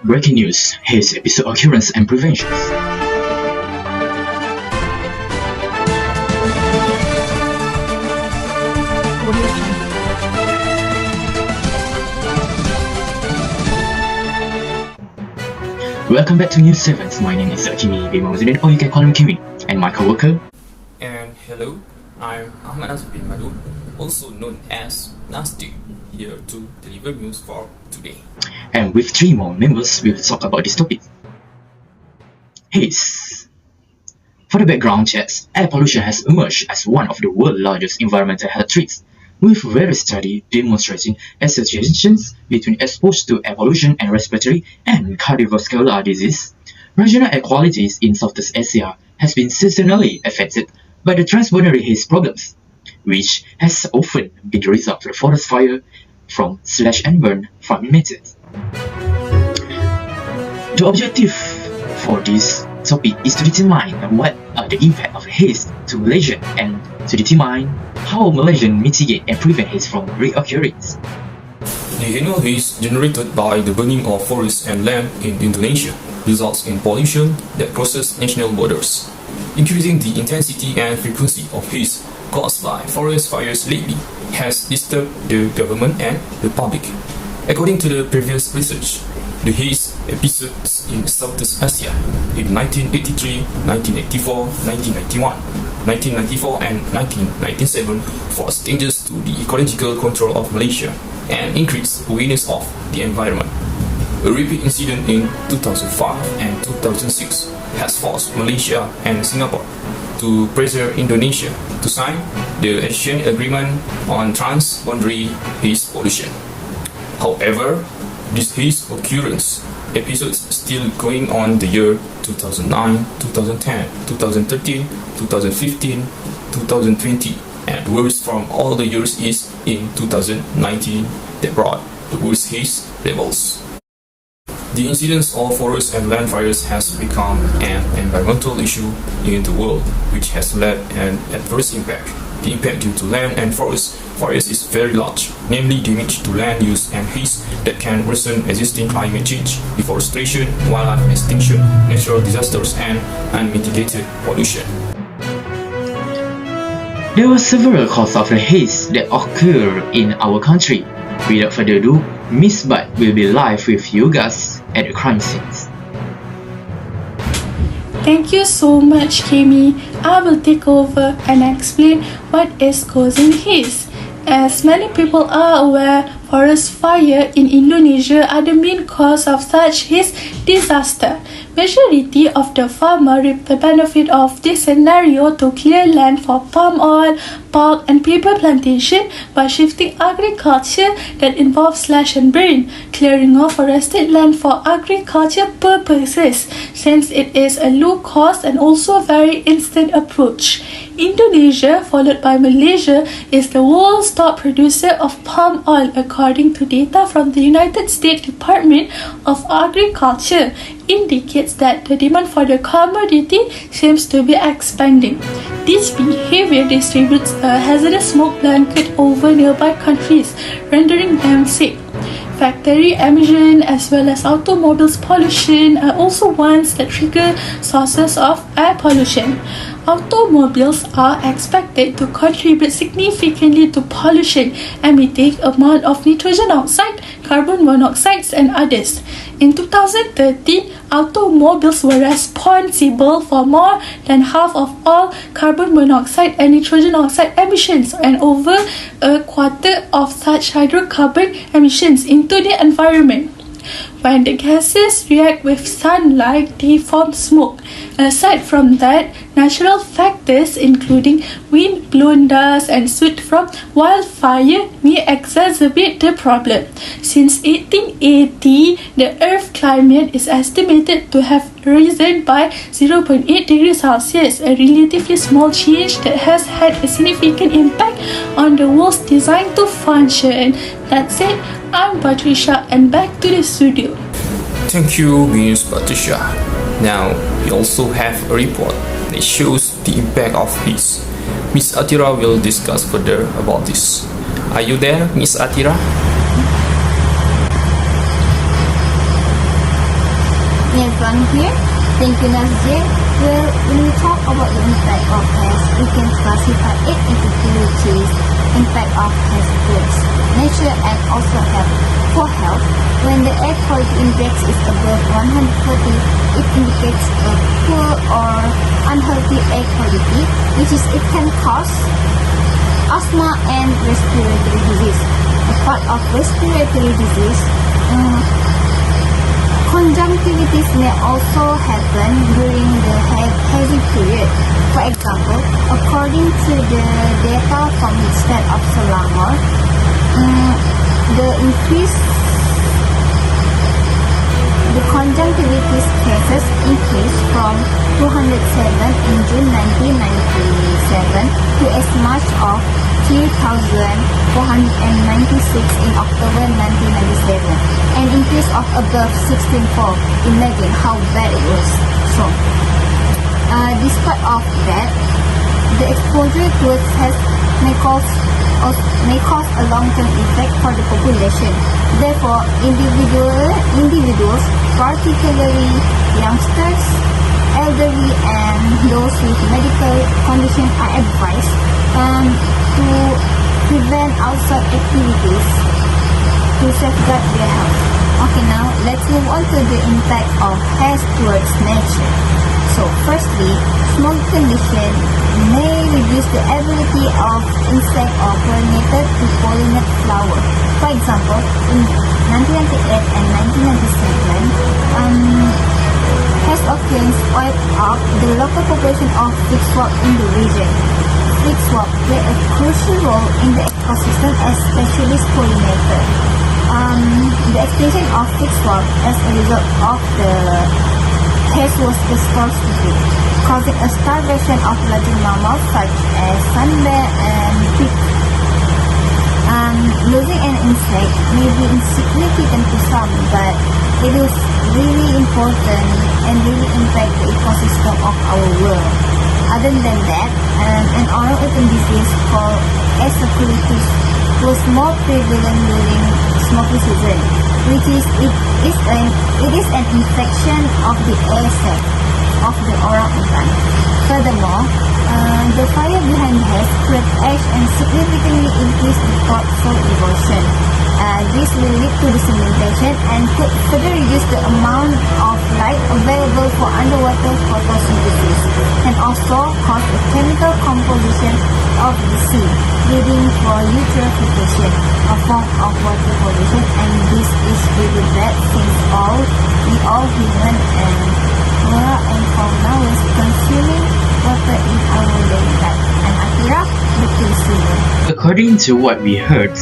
Breaking news, Haze episode Occurance and Preventions. Welcome back to News 7. My name is Kimi Bimamazudin, or you can call me Kimi, and my co-worker. And hello, I'm Ahmad Azul bin Madun, also known as Nasty, here to deliver news for today. And with 3 more members, we will talk about this topic. Haze. For the background checks, air pollution has emerged as one of the world's largest environmental health threats, with various studies demonstrating associations between exposure to air pollution and respiratory and cardiovascular disease. Regional air quality in Southeast Asia has been seasonally affected by the transboundary haze problems, which has often been the result of forest fire from slash and burn farming methods. The objective for this topic is to determine what are the impact of haze to Malaysia and to determine how Malaysians mitigate and prevent haze from reoccurrence. The annual haze generated by the burning of forests and land in Indonesia results in pollution that crosses national borders, increasing the intensity and frequency of haze caused by forest fires lately has disturbed the government and the public. According to the previous research, the haze episodes in Southeast Asia in 1983, 1984, 1991, 1994 and 1997 posed dangers to the ecological control of Malaysia and increased awareness of the environment. A repeat incident in 2005 and 2006 has forced Malaysia and Singapore to pressure Indonesia to sign the Asian Agreement on Transboundary Haze Pollution. However, this haze occurrence episodes still going on the year 2009, 2010, 2013, 2015, 2020, and worst from all the years is in 2019 that brought the worst haze levels. The incidence of forest and land fires has become an environmental issue in the world, which has led an adverse impact. The impact due to land and forest fires is very large, namely damage to land use and haze that can worsen existing climate change, deforestation, wildlife extinction, natural disasters, and unmitigated pollution. There were several causes of the haze that occur in our country. Without further ado, Miss Bud will be live with you guys at the crime scenes. Thank you so much, Kimi. I will take over and explain what is causing haze. As many people are aware, forest fire in Indonesia are the main cause of such haze disaster. Majority of the farmer reap the benefit of this scenario to clear land for palm oil, pulp and paper plantation by shifting agriculture that involves slash and burn, clearing of forested land for agriculture purposes, since it is a low cost and also very instant approach. Indonesia, followed by Malaysia, is the world's top producer of palm oil according to data from the United States Department of Agriculture, indicates that the demand for the commodity seems to be expanding. This behavior distributes a hazardous smoke blanket over nearby countries, rendering them safe. Factory emission as well as automobiles pollution are also ones that trigger sources of air pollution. Automobiles are expected to contribute significantly to pollution, emitting amount of nitrogen oxide, carbon monoxide, and others. In 2013, automobiles were responsible for more than half of all carbon monoxide and nitrogen oxide emissions and over a quarter of such hydrocarbon emissions into the environment. When the gases react with sunlight, they form smoke. Aside from that, natural factors including wind-blown dust and soot from wildfire may exacerbate the problem. Since 1880, the Earth's climate is estimated to have risen by 0.8 degrees Celsius, a relatively small change that has had a significant impact on the world's design to function. That's it. I'm Patricia and back to the studio. Thank you, Miss Patricia. Now, we also have a report that shows the impact of Haze. Miss Atira will discuss further about this. Are you there, Miss Atira? Yes, I'm here. Thank you, Nazir. Well, when we talk about the impact of Haze, we can classify it into two, which is impact of Haze towards nature and also for health. When the air quality index is above 130, it indicates a poor or unhealthy air quality, which is it can cause asthma and respiratory disease. A part of respiratory disease, conjunctivitis may also happen during the hazy period. For example, according to the data from the state of Selangor, the conjunctivitis cases increased from 207 in June 1997 to as much of 3,496 in October 1997, an increase of above 16-fold. Imagine how bad it was. So, despite of that, the exposure to Haze may cause a long-term effect for the population. Therefore, individuals, particularly youngsters, elderly, and those with medical conditions are advised to prevent outside activities to safeguard their health. Okay, now let's move on to the impact of Haze towards nature. So, firstly, smoke condition may reduce the ability of insect or pollinator to pollinate flower. For example, in 1998 and 1997, Haze Occurance wiped out the local population of fig swamp in the region. Fig swamp play a crucial role in the ecosystem as specialist pollinator. The extinction of fig swamp as a result of the Haze was catastrophic, causing a starvation of larger mammals such as sunbear and pig. Losing an insect may be insignificant to some, but it is really important and really impact the ecosystem of our world. Other than that, an oral-eaten disease called Occurance was more prevalent during smoky season, which is it is an infection of the air sac of the orangutan. Furthermore, the fire behind Haze spread ash and significantly increased the soil erosion. This will lead to sedimentation and could further reduce the amount of light available for underwater photosynthesis, and also cause the chemical composition of the sea, leading for eutrophication, a form of water pollution, and this is really bad since we all human and flora and fauna is consuming water in our daily life. And Akira, back to the studio. According to what we heard,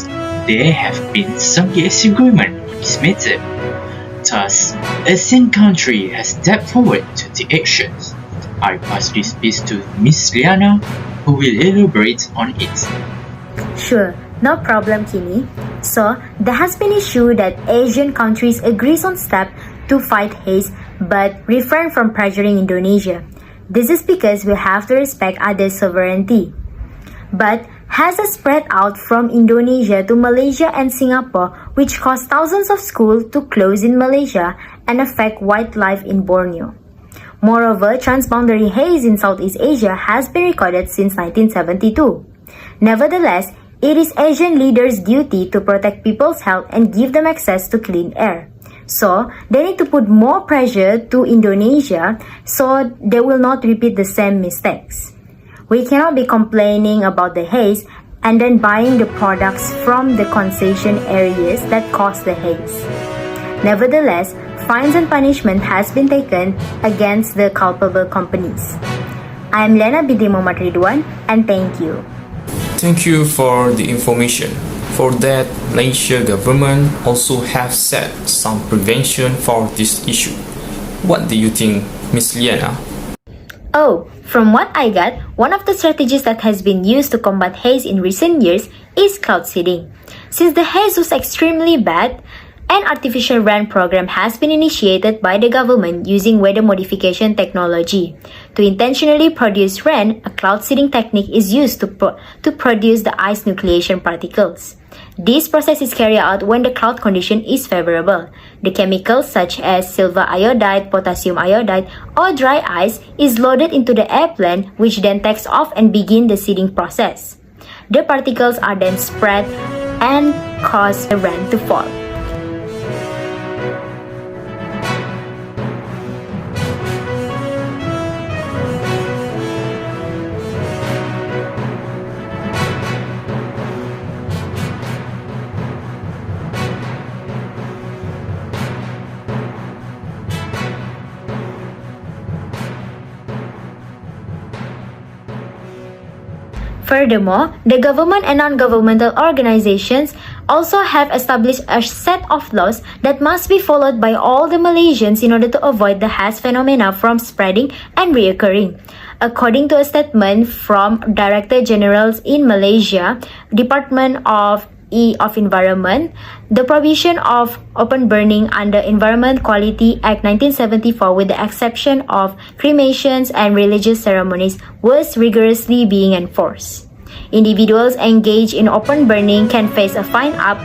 there have been some disagreement on this matter. Thus, ASEAN country has stepped forward to take actions. I pass this piece to Miss Liana, who will elaborate on it. Sure, no problem, Kimi. So, there has been issue that Asian countries agrees on steps to fight Haze but refrain from pressuring Indonesia. This is because we have to respect other sovereignty. But Haze has spread out from Indonesia to Malaysia and Singapore, which caused thousands of schools to close in Malaysia and affect wildlife in Borneo. Moreover, transboundary haze in Southeast Asia has been recorded since 1972. Nevertheless, it is Asian leaders' duty to protect people's health and give them access to clean air. So, they need to put more pressure to Indonesia so they will not repeat the same mistakes. We cannot be complaining about the haze and then buying the products from the concession areas that cause the haze. Nevertheless, fines and punishment has been taken against the culpable companies. I am Lena binti Muhammad Ridwan and thank you. Thank you for the information. For that, Malaysia government also have set some prevention for this issue. What do you think, Miss Liana? Oh, from what I got, one of the strategies that has been used to combat haze in recent years is cloud seeding. Since the haze was extremely bad, an artificial rain program has been initiated by the government using weather modification technology. To intentionally produce rain, a cloud seeding technique is used to produce the ice nucleation particles. This process is carried out when the cloud condition is favorable. The chemicals such as silver iodide, potassium iodide, or dry ice is loaded into the airplane, which then takes off and begin the seeding process. The particles are then spread and cause the rain to fall. Furthermore, the government and non-governmental organizations also have established a set of laws that must be followed by all the Malaysians in order to avoid the haze phenomena from spreading and reoccurring. According to a statement from Director Generals in Malaysia, Department of Environment, the provision of open burning under Environment Quality Act 1974 with the exception of cremations and religious ceremonies was rigorously being enforced. Individuals engaged in open burning can face a fine up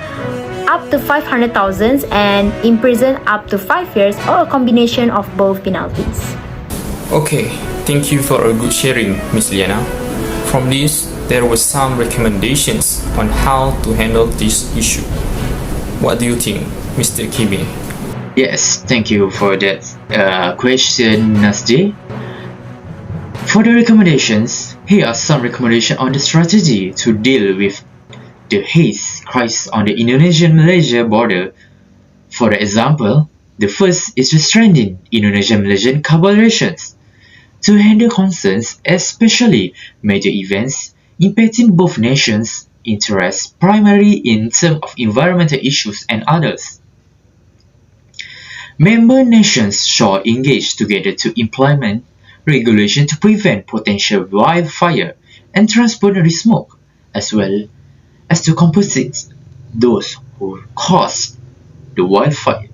to 500,000 and imprisoned up to 5 years or a combination of both penalties. Okay, thank you for a good sharing, Miss Liana. From this, there were some recommendations on how to handle this issue. What do you think, Mr. Kimi? Yes, thank you for that question, Nasdi. For the recommendations, here are some recommendations on the strategy to deal with the haze crisis on the Indonesian-Malaysia border. For example, the first is to strengthen Indonesian-Malaysian collaborations to handle concerns, especially major events impacting both nations' interests, primarily in terms of environmental issues and others. Member nations should engage together to implement regulation to prevent potential wildfire and transport smoke, as well as to compensate those who caused the wildfire.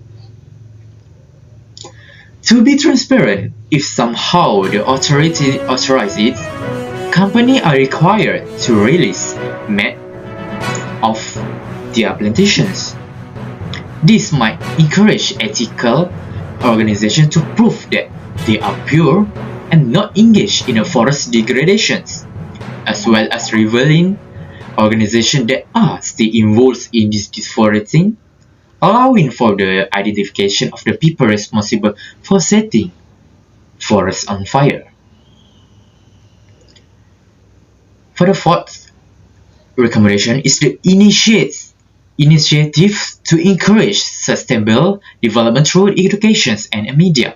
To be transparent, if somehow the authority authorizes it, companies are required to release map of their plantations. This might encourage ethical organizations to prove that they are pure and not engage in a forest degradations, as well as revealing organizations that are still involved in this deforestation, allowing for the identification of the people responsible for setting forests on fire. For the fourth recommendation is to initiate initiatives to encourage sustainable development through education and media,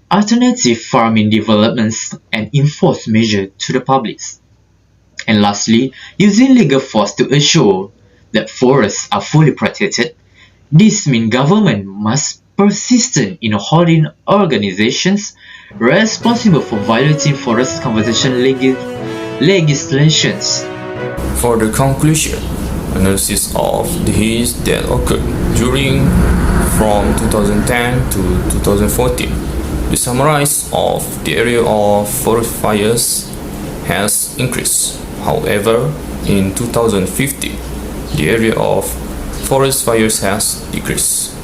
alternative farming developments, and enforce measures to the public. And lastly, using legal force to ensure that forests are fully protected. This means government must persistent in holding organizations responsible for violating forest conservation legislations. For the conclusion, analysis of the haze that occurred during from 2010 to 2014, the summarize of the area of forest fires has increased. However, in 2050, the area of forest fires has decreased.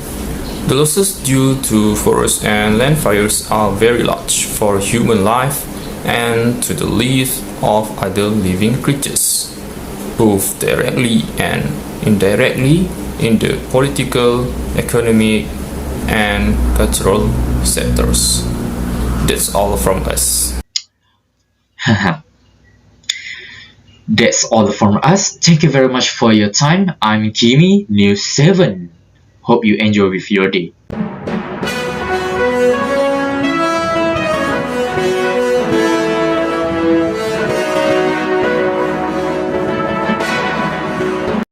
The losses due to forest and land fires are very large for human life and to the lives of other living creatures, both directly and indirectly in the political, economic, and cultural sectors. That's all from us. That's all from us. Thank you very much for your time. I'm Kimi, News 7. Hope you enjoy with your day.